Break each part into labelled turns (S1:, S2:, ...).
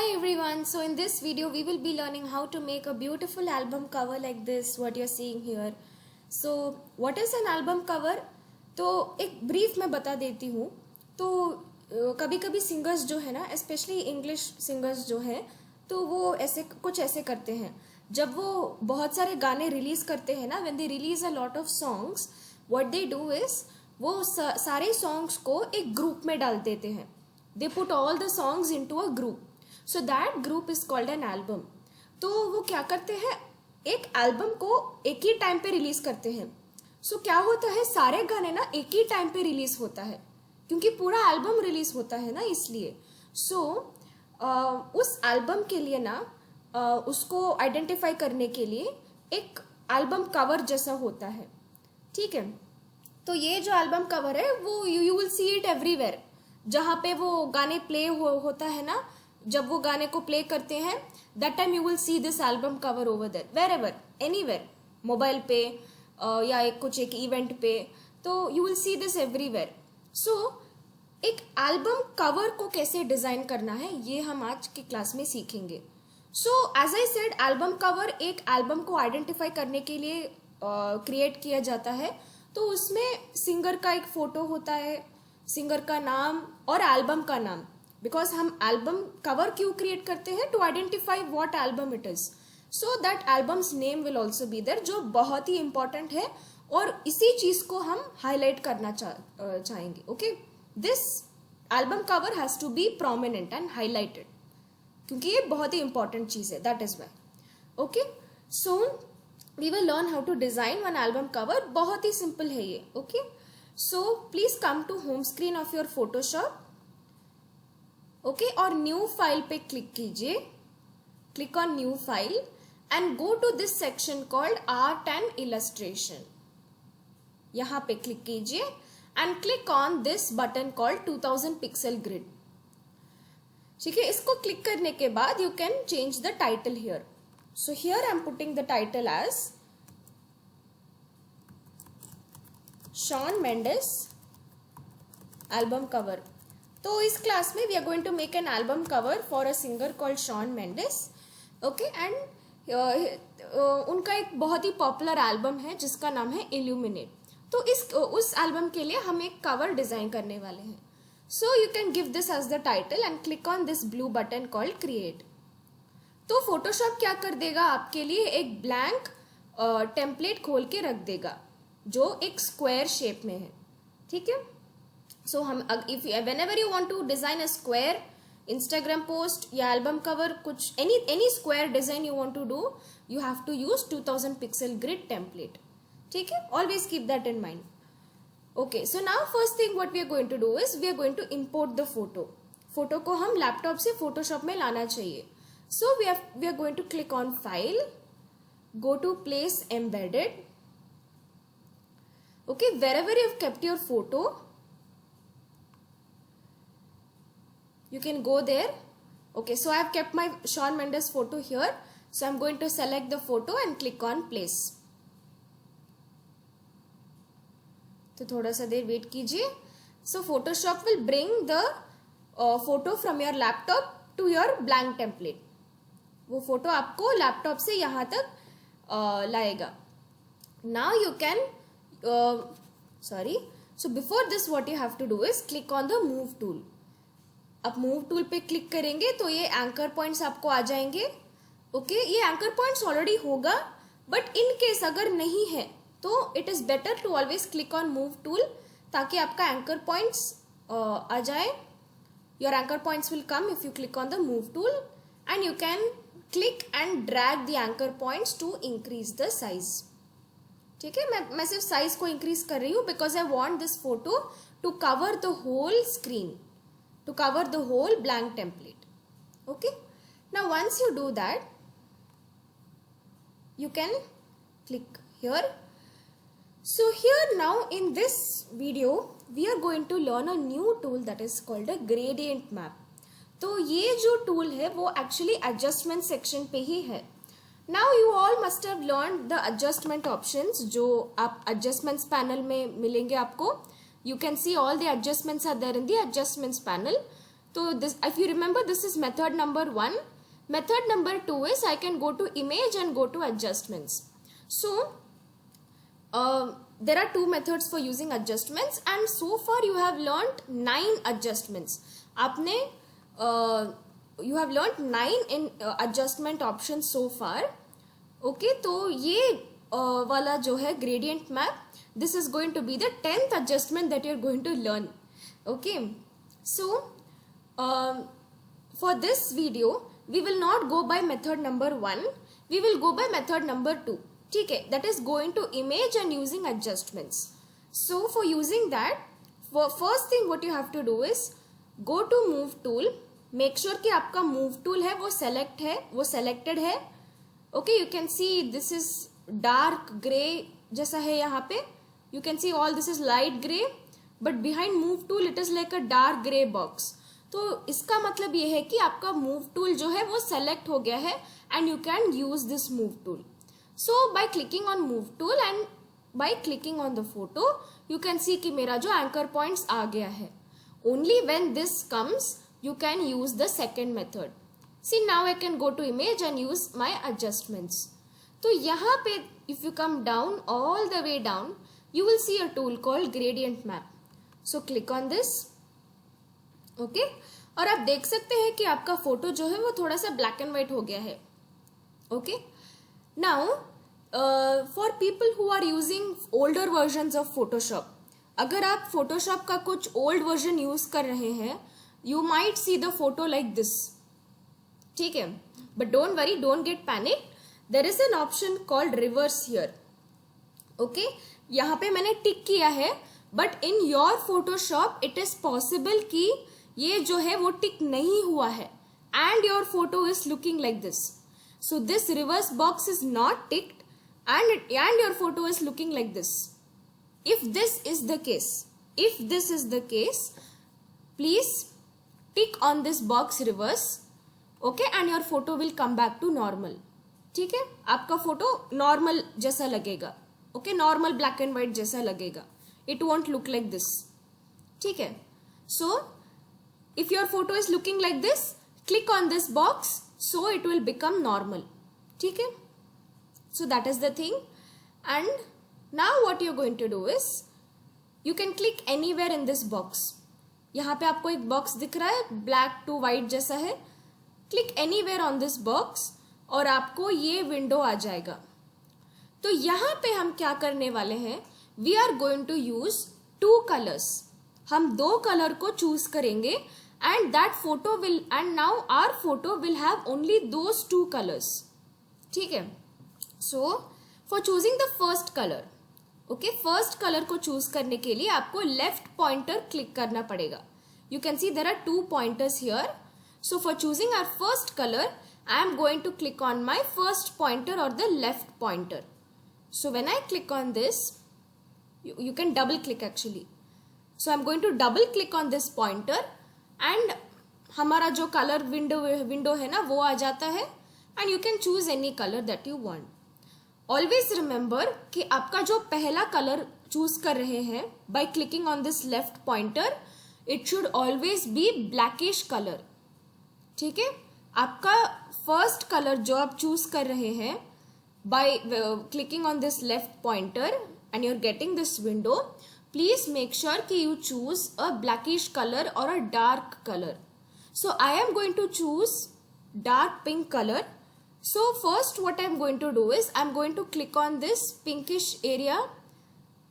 S1: Hi everyone, so in this video we will be learning how to make a beautiful album cover like this, what you're seeing here. So what is an album cover? तो एक brief में बता देती हूँ. तो कभी कभी singers जो है ना, स्पेशली इंग्लिश सिंगर्स जो है, तो वो ऐसे कुछ ऐसे करते हैं. जब वो बहुत सारे गाने रिलीज करते हैं ना, when they release a lot of songs, what they do is वो सारे सॉन्ग्स को एक ग्रुप में डाल देते हैं. They put all the songs into a group. So that group is called an album. तो वो क्या करते हैं, एक एल्बम को एक ही टाइम पे रिलीज करते हैं. सो क्या होता है, सारे गाने ना एक ही टाइम पे रिलीज होता है, क्योंकि पूरा एल्बम रिलीज होता है ना, इसलिए. सो उस एल्बम के लिए ना, उसको आइडेंटिफाई करने के लिए एक एल्बम कवर जैसा होता है. ठीक है. तो ये जो एल्बम कवर है वो you will see it everywhere. जहाँ पे वो गाने प्ले होता है ना, जब वो गाने को प्ले करते हैं, that time you will see this album cover over there, wherever, anywhere, mobile पे या एक इवेंट पे, तो you will see this everywhere. So एक एल्बम कवर को कैसे डिजाइन करना है, ये हम आज की क्लास में सीखेंगे. So as I said, album cover एक एल्बम को आइडेंटिफाई करने के लिए क्रिएट किया जाता है. तो उसमें सिंगर का एक फोटो होता है, सिंगर का नाम और एल्बम का नाम. बिकॉज हम एल्बम कवर क्यों क्रिएट करते हैं, to identify what album it is. So that albums name will also be there, जो बहुत ही इंपॉर्टेंट है, और इसी चीज को हम हाईलाइट करना चाहेंगे. Okay, this album cover has to be prominent and highlighted, क्योंकि ये बहुत ही इंपॉर्टेंट चीज है, that is why. Okay, so we will learn how to design one album cover. बहुत ही सिंपल है ये. Okay, so please come to home screen of your Photoshop. Okay, और न्यू फाइल पे क्लिक कीजिए. Click on new file and go to this section called art and illustration. यहां पे click कीजिए and click on this button called 2000 pixel grid. ठीक है, इसको click करने के बाद you can change the title here. So here I am putting the title as Shawn Mendes album cover. तो इस क्लास में we are going to make an album cover for a singer called Shawn Mendes. Okay, and उनका एक बहुत ही popular album है जिसका नाम है इल्यूमिनेट. तो उस एल्बम के लिए हम एक कवर डिजाइन करने वाले हैं. So you can give this as the title and click on this blue button called create. तो फोटोशॉप क्या कर देगा, आपके लिए एक ब्लैंक टेम्पलेट खोल के रख देगा जो एक स्क्वायर शेप में है. ठीक है. सो हम if whenever you want to design a square Instagram post या एल्बम कवर, कुछ any square design you want to do, you have to use 2000 pixel grid template. ठीक है, always keep that in mind. Okay, so now first thing what we are going to do is we are going to import the photo. Photo को हम laptop से Photoshop में लाना चाहिए. So we are going to click on file, go to place embedded. Okay, wherever you have kept your photo, you can go there. Okay, so I have kept my Shawn Mendes photo here. So I'm going to select the photo and click on place. तो थोड़ा सा देर wait कीजिए. So Photoshop will bring the photo from your laptop to your blank template. वो photo आपको laptop से यहाँ तक लाएगा. Now you can so before this what you have to do is click on the move tool. अब move tool पे click करेंगे तो ये एंकर पॉइंट्स आपको आ जाएंगे. ओके, ये एंकर पॉइंट्स ऑलरेडी होगा, बट इन केस अगर नहीं है तो it is better to always click on move tool, ताकि आपका एंकर पॉइंट्स आ जाए. Your anchor points will come if you click on the move tool, and you can click and drag the anchor points to increase the size. ठीक है, मैं सिर्फ size को increase कर रही हूँ because I want this photo to cover the whole screen, to cover the whole blank template. Okay, now once you do that, you can click here. So here now in this video we are going to learn a new tool that is called a gradient map. तो ये जो tool है वो actually adjustment section पे ही है. Now you all must have learned the adjustment options जो आप adjustments panel में मिलेंगे आपको. You can see all the adjustments are there in the adjustments panel. तो this, if you remember, this is method number 1. Method number 2 is I can go to image and go to adjustments. So there are 2 methods for using adjustments, and so far you have learned 9 adjustments. आपने you have learned 9 in adjustment options so far. Okay, तो ये वाला जो है gradient map, this is going to be the 10th adjustment that you are going to learn. Okay, so for this video we will not go by method number 1, we will go by method number 2. ठीक है, that is going to image and using adjustments. So for using that, for first thing what you have to do is go to move tool, make sure कि आपका move tool है वो select है, वो selected है. Okay, you can see this is dark gray जैसा है यहाँ पे. You can see all this is light gray, but behind move tool it is like a dark gray box. तो इसका मतलब ये है कि आपका move tool जो है वो select हो गया है and you can use this move tool. So by clicking on move tool and by clicking on the photo, you can see कि मेरा जो anchor points आ गया है. Only when this comes, you can use the second method. See, now I can go to image and use my adjustments. तो यहाँ पे if you come down, all the way down, you will see a tool called gradient map. So click on this. Okay, और आप देख सकते हैं कि आपका फोटो जो है वो थोड़ा सा black and white हो गया है. Okay. Now, for people who are using older versions of Photoshop, अगर आप Photoshop का कुछ old version use कर रहे हैं, you might see the photo like this. ठीक है, but don't worry, don't get panic. There is an option called reverse here. Okay, यहाँ पे मैंने टिक किया है, but in your Photoshop it is possible कि ये जो है वो टिक नहीं हुआ है, and your photo is looking like this. So this reverse box is not ticked and your photo is looking like this. If this is the case, please tick on this box reverse. Okay, and your photo will come back to normal. ठीक है, आपका photo normal जैसा लगेगा. Okay, normal black and white जैसा लगेगा. It won't look like this. ठीक है. So if your photo is looking like this, click on this box. So it will become normal. ठीक है? So that is the thing. And now what you're going to do is, you can click anywhere in this box. यहाँ पे आपको एक box दिख रहा है, black to white जैसा है. Click anywhere on this box और आपको ये window आ जाएगा. तो यहाँ पे हम क्या करने वाले हैं? We are going to use 2 colors. हम 2 color को choose करेंगे. And that photo will, and now our photo will have only those 2 colors. ठीक है. So for choosing the first color, okay, first color को choose करने के लिए आपको left pointer click करना पड़ेगा. You can see there are 2 pointers here. So for choosing our first color, I am going to click on my first pointer or the left pointer. So when I click on this, you can double click actually. So I am going to double click on this pointer. And हमारा जो colour window है ना वो आ जाता है and you can choose any colour that you want. Always remember कि आपका जो पहला कलर चूज कर रहे हैं by clicking on this left pointer, it should always be blackish colour. ठीक है, आपका फर्स्ट कलर जो आप चूज कर रहे हैं by clicking on this left pointer and you are getting this window, please make sure कि you choose a blackish color or a dark color. So I am going to choose dark pink color. So first what I am going to do is I am going to click on this pinkish area.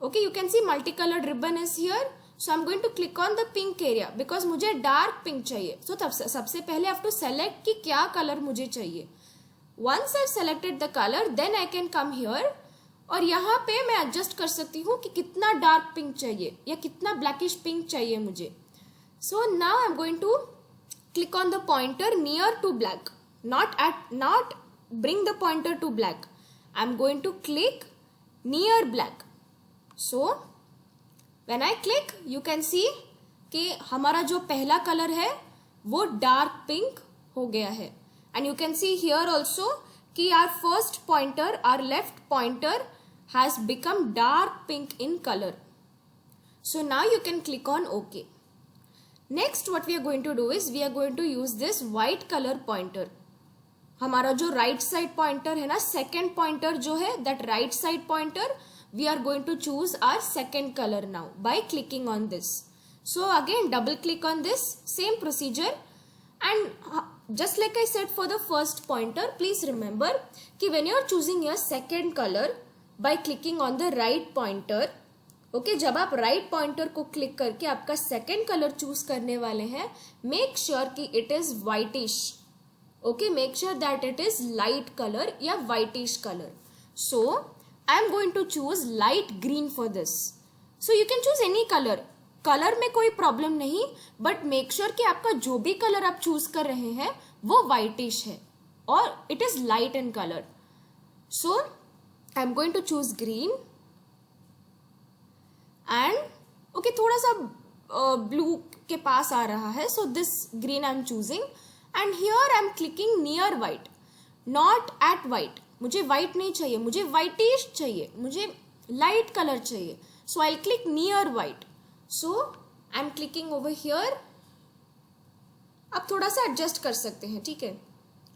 S1: Okay, you can see multicolored ribbon is here. So I am going to click on the pink area because मुझे dark pink चाहिए. So सबसे पहले I have to select कि क्या color मुझे चाहिए. Once I have selected the color, then I can come here. और यहाँ पे मैं एडजस्ट कर सकती हूँ कि कितना डार्क पिंक चाहिए या कितना ब्लैकिश पिंक चाहिए मुझे. So now I am going to click on the pointer near to black, not bring the pointer to black. I am going to click near black. So when I click you can see कि हमारा जो पहला colour है वो dark pink हो गया है. And you can see here also कि our first pointer, our left pointer has become dark pink in color. So now you can click on OK. Next what we are going to do is we are going to use this white colour pointer. हमारा जो right side pointer है ना, second pointer जो है, that right side pointer, we are going to choose our second colour now by clicking on this. So again double click on this, same procedure. And just like I said for the first pointer, please remember कि when you are choosing your second color by clicking on the right pointer, okay, जब आप right pointer को click करके आपका second color choose करने वाले हैं, make sure कि it is whitish, okay, make sure that it is light color या whitish color. So I am going to choose light green for this. So you can choose any color. Colour में कोई problem नहीं, but make sure कि आपका जो भी colour आप choose कर रहे हैं वो व्हाइटिश है और it is light in colour. So I am going to choose green and okay, थोड़ा सा ब्लू के पास आ रहा है, so this green I am choosing and here I am clicking near white, not at white. मुझे white नहीं चाहिए, मुझे व्हाइटिश चाहिए, मुझे लाइट कलर चाहिए. So I click near white. So I am clicking over here. आप थोड़ा सा एडजस्ट कर सकते हैं, ठीक है.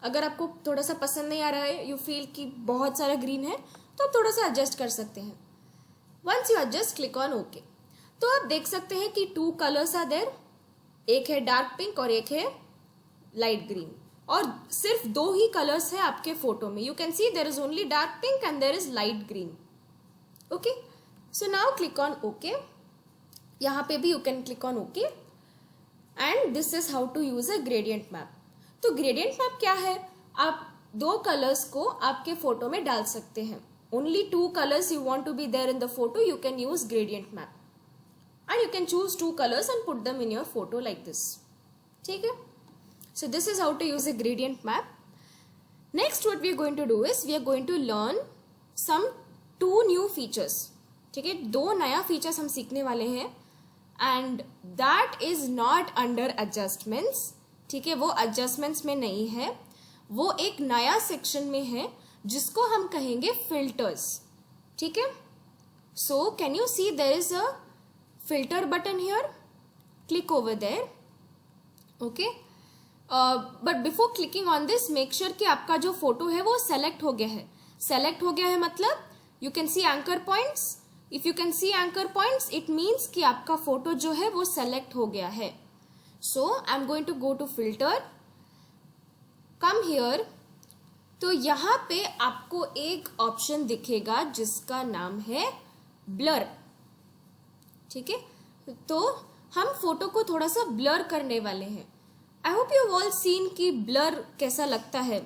S1: अगर आपको थोड़ा सा पसंद नहीं आ रहा है, यू फील कि बहुत सारा ग्रीन है, तो आप थोड़ा सा एडजस्ट कर सकते हैं. Once you adjust, click on okay. तो आप देख सकते हैं कि 2 कलर्स आर देयर, एक है डार्क पिंक और एक है लाइट ग्रीन, और सिर्फ 2 ही कलर्स है आपके फोटो में. You can see there is only dark pink and there is light green. Okay, so now click on okay. यहाँ पे भी you can click on okay. And this is how to use a gradient map. तो gradient map क्या है? आप 2 colours को आपके photo में डाल सकते हैं. Only 2 colours you want to be there in the photo, you can use gradient map and you can choose 2 colours and put them in your photo like this. ठीक है. So this is how to use a gradient map. Next what we are going to do is we are going to learn some 2 new features. ठीक है, 2 नया features हम सीखने वाले हैं and that is not under adjustments. ठीक है, वो एडजस्टमेंट्स में नहीं है, वो एक नया सेक्शन में है जिसको हम कहेंगे फिल्टर्स. ठीक है. So can you see there is a filter button here, click over there. Okay, but before clicking on this make sure कि आपका जो फोटो है वो सेलेक्ट हो गया है. सेलेक्ट हो गया है मतलब you can C anchor points. If you can C anchor points it means कि आपका फोटो जो है वो सेलेक्ट हो गया है. So I am going to go to filter, come here. तो यहाँ पे आपको एक ऑप्शन दिखेगा जिसका नाम है ब्लर. ठीक है, तो हम फोटो को थोड़ा सा ब्लर करने वाले हैं. I hope you all scene कि ब्लर कैसा लगता है.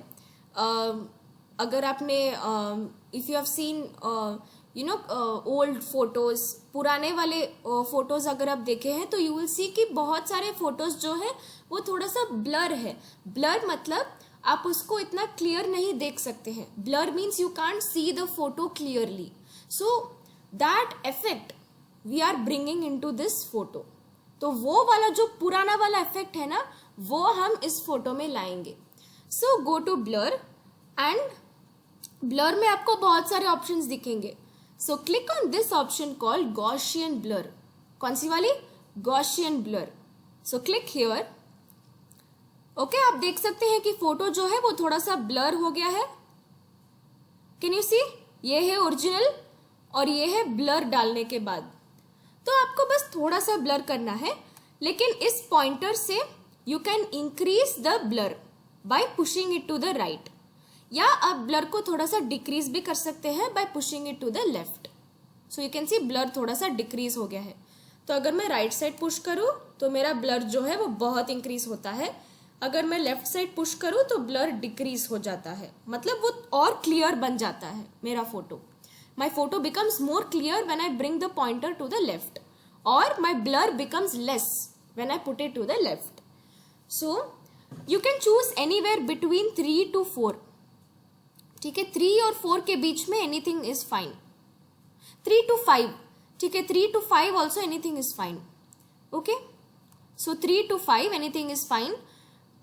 S1: अगर आपने if you have seen you know old photos, पुराने वाले फोटोज अगर आप देखे हैं तो यू विल सी कि बहुत सारे फोटोज जो है वो थोड़ा सा ब्लर है. ब्लर मतलब आप उसको इतना क्लियर नहीं देख सकते हैं. Blur means you can't see the photo clearly. So that effect we are bringing into this photo. तो वो वाला जो पुराना वाला इफेक्ट है ना, वो हम इस फोटो में लाएंगे. So go to blur and blur में आपको बहुत सारे ऑप्शंस दिखेंगे. So click on this option called Gaussian blur. कौन सी वाली? Gaussian blur. So click here. Okay, आप देख सकते हैं कि फोटो जो है वो थोड़ा सा ब्लर हो गया है. कैन यू सी? ये है ओरिजिनल और ये है ब्लर डालने के बाद. तो आपको बस थोड़ा सा ब्लर करना है, लेकिन इस पॉइंटर से you can increase the blur by pushing it to the right, या आप ब्लर को थोड़ा सा डिक्रीज भी कर सकते हैं by pushing it to the left. So you can see blur थोड़ा सा डिक्रीज हो गया है. तो अगर मैं राइट साइड पुश करूं तो मेरा ब्लर जो है वो बहुत इंक्रीज होता है. अगर मैं लेफ्ट साइड पुश करूं तो ब्लर डिक्रीज हो जाता है, मतलब वो और क्लियर बन जाता है मेरा photo. My photo becomes more clear when I bring the pointer to the left, or my blur becomes less when I put it to the left. So you can choose anywhere between 3 to 4. ठीक है, 3 और 4 के बीच में anything is fine. 3 to 5, ठीक है, 3 to 5 also anything is fine. Okay, so 3 to 5 anything is fine.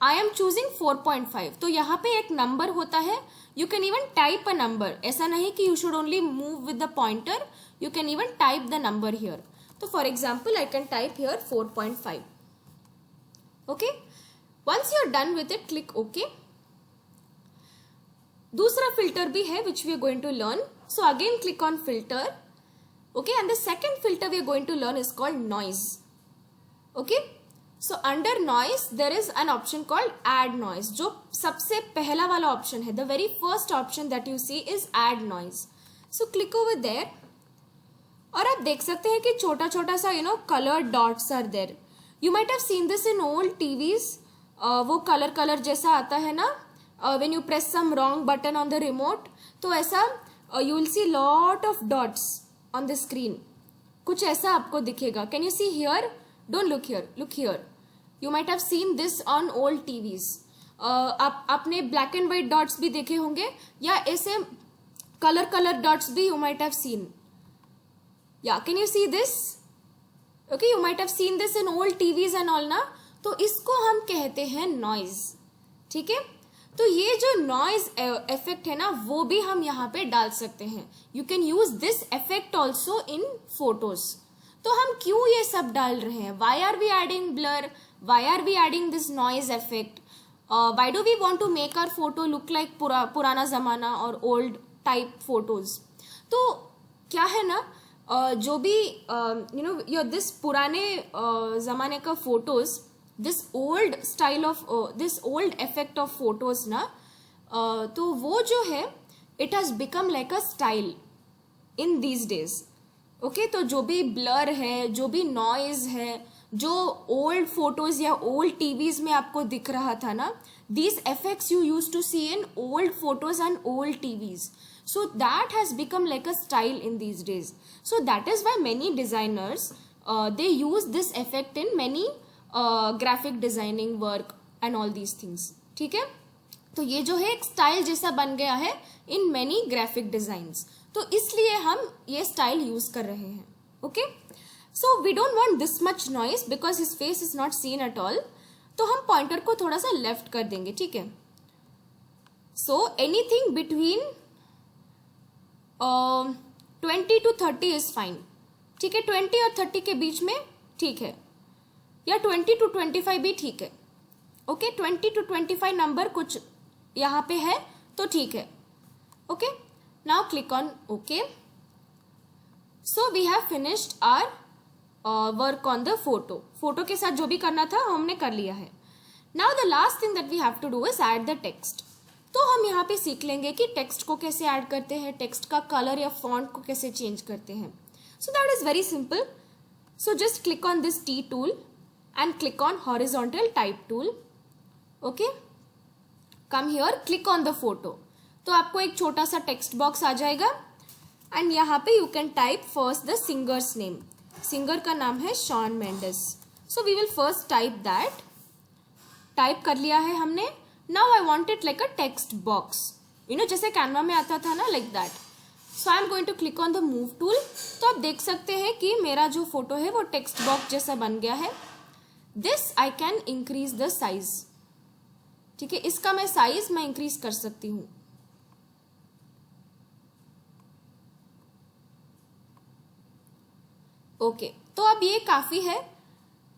S1: I am choosing 4.5. तो यहाँ पे एक नंबर होता है. You can even type a number. ऐसा नहीं कि you should only move with the pointer. You can even type the number here. तो for example, I can type here 4.5. Okay, once you are done with it click okay. दूसरा filter भी है which we are going to learn. So again click on filter. Okay, and the second filter we are going to learn is called noise. Okay, so under noise there is an option called add noise. जो सबसे पहला वाला option है, the very first option that you see is add noise. So click over there. और आप देख सकते हैं कि छोटा छोटा सा colored dots are there. You might have seen this in old TVs. वो कलर जैसा आता है ना, when you press some wrong button on the remote, तो ऐसा you will see lot of dots on the screen. कुछ ऐसा आपको दिखेगा. Can you see here? Don't look here. Look here. You might have seen this on old TVs. आपने black and white dots भी देखे होंगे, या ऐसे color dots भी you might have seen. Yeah, can you see this? Okay, you might have seen this in old TVs and all ना. तो इसको हम कहते हैं noise. ठीक है. तो ये जो नॉइज इफेक्ट है ना, वो भी हम यहाँ पे डाल सकते हैं. You can use this effect also in photos. तो हम क्यों ये सब डाल रहे हैं? Why are we adding blur? Why are we adding this noise effect? Why do we want to make our photo look like पुराना जमाना और ओल्ड टाइप फोटोज? तो क्या है ना, जो भी यो दिस पुराने जमाने का photos, this old style of this old effect of photos ना, तो वो जो है it has become like a style in these days. Okay, तो जो भी blur है, जो भी noise है, जो old photos या old TVs में आपको दिख रहा था ना, these effects you used to see in old photos and old TVs. So that has become like a style in these days. So that is why many designers they use this effect in many graphic designing work and all these things. ठीक है, तो ये जो है एक style जैसा बन गया है इन मेनी ग्राफिक डिजाइन्स. तो इसलिए हम ये स्टाइल यूज कर रहे हैं. Okay, so we don't want this much noise because his face is not seen at all. तो हम पॉइंटर को थोड़ा सा लेफ्ट कर देंगे. ठीक है, so anything between 20 to 30 is fine. ठीक है, 20 और 30 के बीच में ठीक है, या 20 to 25 भी ठीक है. ओके, 20 to 25 नंबर कुछ यहाँ पे है तो ठीक है. Okay, now click on okay. So we have finished our work on the photo. Photo के साथ जो भी करना था हमने कर लिया है. Now the last thing that we have to do is add the text. तो हम यहाँ पे सीख लेंगे कि टेक्स्ट को कैसे ऐड करते हैं, टेक्स्ट का कलर या फॉन्ट को कैसे चेंज करते हैं. सो that is very simple. So just click on this T tool and click on horizontal type tool. Okay, come here, click on the photo. तो आपको एक छोटा सा टेक्स्ट बॉक्स आ जाएगा एंड यहाँ पे you can type first the singer's name. Singer का नाम है Shawn Mendes. So we will first type that. टाइप कर लिया है हमने. Now I want it like a text box, जैसे कैनवा में आता था ना, like that. So I am going to click on the move tool. तो आप देख सकते हैं कि मेरा जो फोटो है वो टेक्स्ट बॉक्स जैसा बन गया है. This I can increase the size. ठीक है, इसका मैं साइज इंक्रीज कर सकती हूं. ओके, तो अब ये काफी है.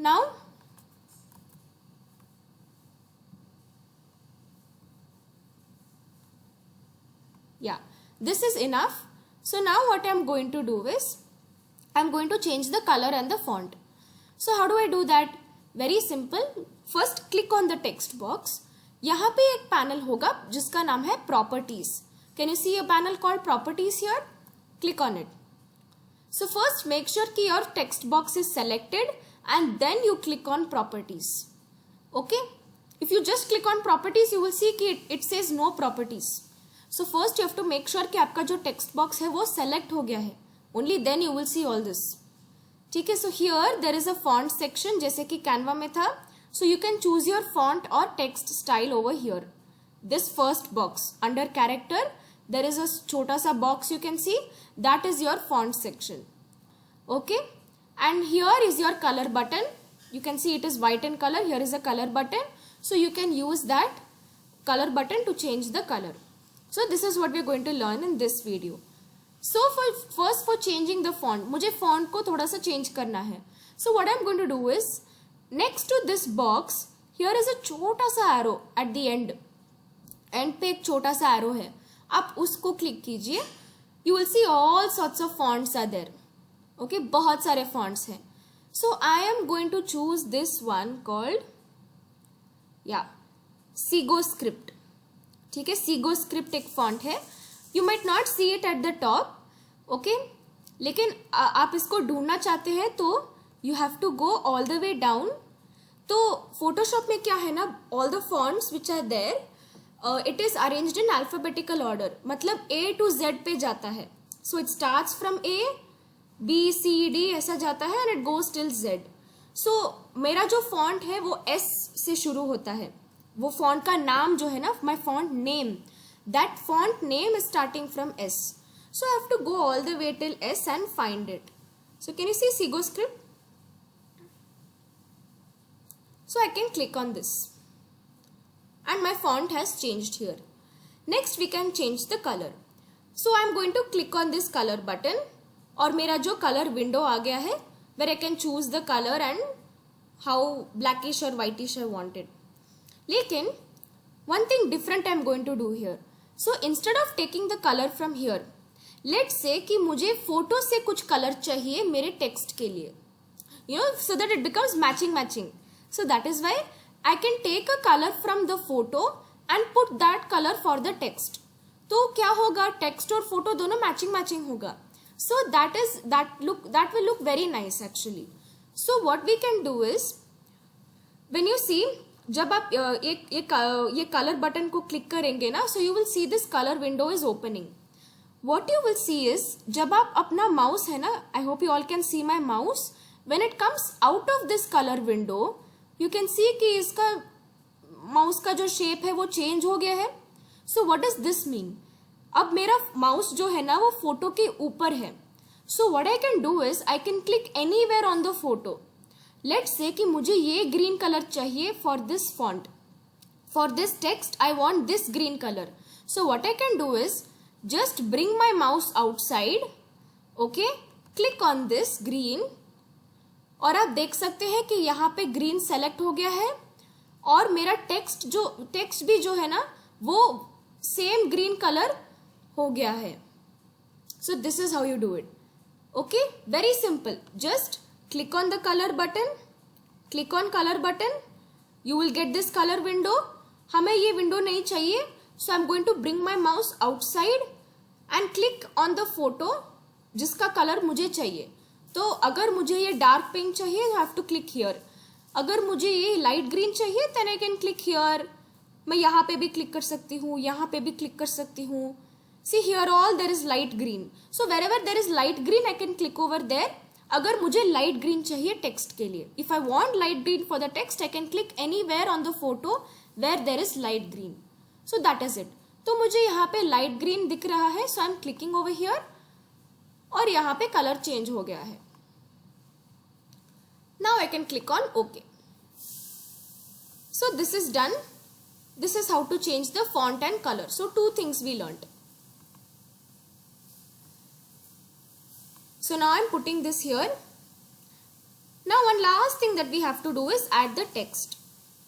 S1: Now yeah, this is enough. So now what I am going to do is I am going to change the color and the font. So how do I do that? Very simple. First click on the text box. यहाँ पे एक panel होगा जिसका नाम है Properties. Can you see a panel called Properties here? Click on it. So first make sure कि your text box is selected and then you click on Properties. Okay? If you just click on Properties, you will see कि it says no properties. So first you have to make sure कि आपका जो text box है वो select हो गया है. Only then you will see all this. ठीक है, so here there is a font section जैसे कि Canva में था. So you can choose your font or text style over here. This first box under character there is a छोटा सा box you can see, that is your font section. Okay, and here is your color button. You can see it is white in color. Here is a color button, so you can use that color button to change the color. So this is what we are going to learn in this video. So for changing the font, मुझे font को थोड़ा सा change करना है. So what I am going to do is next to this box here is a छोटा सा arrow at the end पे एक छोटा सा एरो है, आप उसको क्लिक कीजिए, you will see all sorts of fonts are there. Okay, बहुत सारे फॉन्ट्स हैं. So I am going to choose this one called Segoe script. ठीक है, सीगो स्क्रिप्ट एक फॉन्ट है. You might not see it at the top. Okay, लेकिन आप इसको ढूंढना चाहते हैं तो you have to go all the way down. तो फोटोशॉप में क्या है ना, all the fonts which are there it is arranged in alphabetical order, मतलब A to Z पे जाता है. So it starts from A, B, C, D ऐसा जाता है and it goes till Z. सो मेरा जो फॉन्ट है वो S से शुरू होता है. वो फॉन्ट का नाम जो है ना, my font name, that font name is starting from S. So I have to go all the way till S and find it. So can you see Sego script? So I can click on this and my font has changed here. Next we can change the color. So I am going to click on this color button और मेरा जो color window आ गया है where I can choose the color and how blackish or whitish I want it. लेकिन one thing different I am going to do here. So instead of taking the color from here, let's say कि मुझे photo से कुछ colour चाहिए मेरे text के लिए, you know, so that it becomes matching. So that is why I can take a colour from the photo and put that colour for the text. तो क्या होगा, टेक्स्ट और फोटो दोनों मैचिंग होगा. So that will look very nice actually. So what we can do is, when you see, जब आप ये colour button को क्लिक करेंगे ना, so you will see this colour window is opening. What you will see is, जब आप अपना mouse है ना, I hope you all can see my mouse, when it comes out of this color window, you can see कि इसका mouse का जो shape है वो चेंज हो गया है. So what does this mean? अब मेरा माउस जो है ना वो फोटो के ऊपर है. So what I can do is, I can click anywhere on the photo. Let's say कि मुझे ये green color चाहिए for this font. For this text, I want this green color. So what I can do is, just bring my mouse outside, okay, click on this green, और आप देख सकते हैं कि यहाँ पे green select हो गया है और मेरा टेक्स्ट भी जो है ना वो सेम green color हो गया है. So this is how you do it. Okay, very simple. Just click on the color button, click on color button, you will get this color window. हमें ये window नहीं चाहिए, so I'm going to bring my mouse outside and click on the photo जिसका colour मुझे चाहिए. तो अगर मुझे ये डार्क पिंक चाहिए, I have to click here. अगर मुझे ये लाइट ग्रीन चाहिए, then I can click here. मैं यहाँ पे भी क्लिक कर सकती हूँ, यहाँ पे भी क्लिक कर सकती हूँ. See here all there is light green. So wherever there is light green, I can click over there. अगर मुझे लाइट ग्रीन चाहिए टेक्स्ट के लिए, if I want light green for the text, I can click anywhere on the photo where there is light green. So that is it. तो मुझे यहाँ पे light green दिख रहा है, so I am clicking over here और यहाँ पे कलर चेंज हो गया है. Now I can click on okay. So this is done. This is how to change the font and colour. So 2 things we learned. So now I am putting this here. Now one last thing that we have to do is add the text,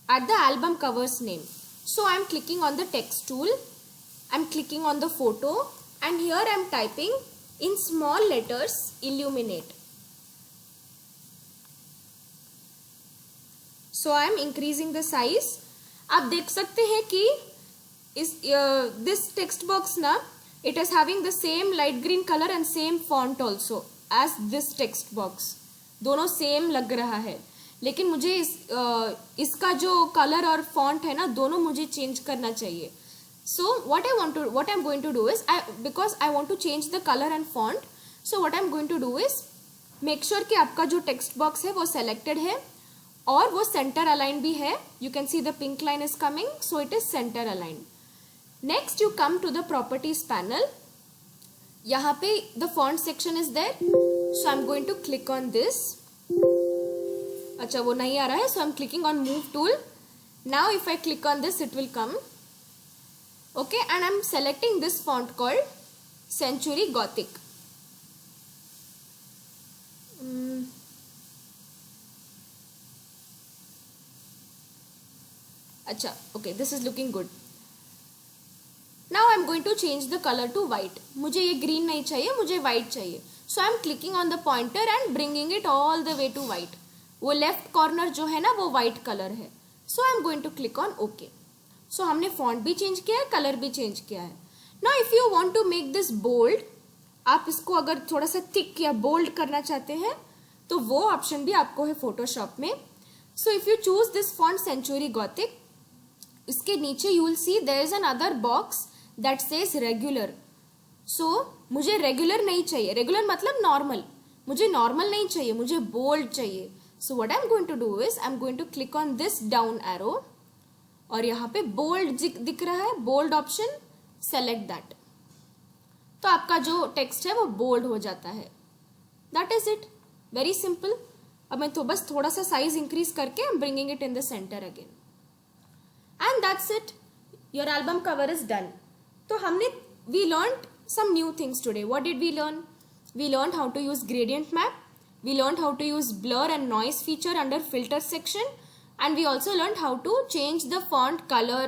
S1: add the album cover's name. So I am clicking on the text tool. I'm clicking on the photo and here I'm typing in small letters illuminate. So I'm increasing the size. आप देख सकते हैं कि इस this text box ना, it is having the same light green color and same font also as this text box. दोनों same लग रहा है, लेकिन मुझे इसका जो कलर और फॉन्ट है ना, दोनों मुझे चेंज करना चाहिए. So what I'm going to do is, because I want to change the color and font, so what I'm going to do is make sure कि आपका जो text box है वो selected है और वो center aligned भी है. You can see the pink line is coming, so it is center aligned. Next you come to the properties panel. यहाँ पे the font section is there, so I'm going to click on this. अच्छा वो नहीं आ रहा है, so I'm clicking on move tool. Now if I click on this, it will come. Okay, and I'm selecting this font called Century Gothic. अच्छा, okay, this is looking good. Now I am going to change the colour to white. मुझे ये green नहीं चाहिए, मुझे white चाहिए. So I am clicking on the pointer and bringing it all the way to white. वो left corner जो है ना वो वाइट कलर है. So I am going to click on okay. सो हमने फॉन्ट भी चेंज किया है, कलर भी चेंज किया है. Now if you want to make this bold, आप इसको अगर थोड़ा सा थिक या बोल्ड करना चाहते हैं तो वो ऑप्शन भी आपको है फोटोशॉप में. So if you choose this font Century Gothic, इसके नीचे you will see there is another box that says regular. So मुझे रेगुलर नहीं चाहिए. रेगुलर मतलब नॉर्मल. मुझे नॉर्मल नहीं चाहिए, मुझे बोल्ड चाहिए. So what I am going to do is I am going to click on this down arrow और यहाँ पे बोल्ड दिख रहा है, बोल्ड ऑप्शन, सेलेक्ट दैट. तो आपका जो टेक्स्ट है वो बोल्ड हो जाता है. That is it, very simple. अब मैं तो बस थोड़ा सा साइज इंक्रीज करके bringing it in the centre again and that's it. Your album cover is done. तो हमने we learned some new things today. What did we learn? We learned how to use gradient map. We learned how to use blur and noise feature under filter section, and we also learned how to change the font color,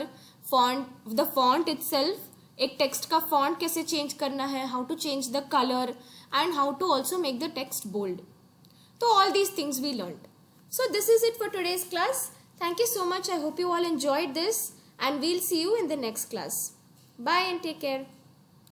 S1: the font itself. एक text का font कैसे change करना है, how to change the colour and how to also make the text bold. तो all these things we learned. So this is it for today's class. Thank you so much. I hope you all enjoyed this and we'll see you in the next class. Bye and take care.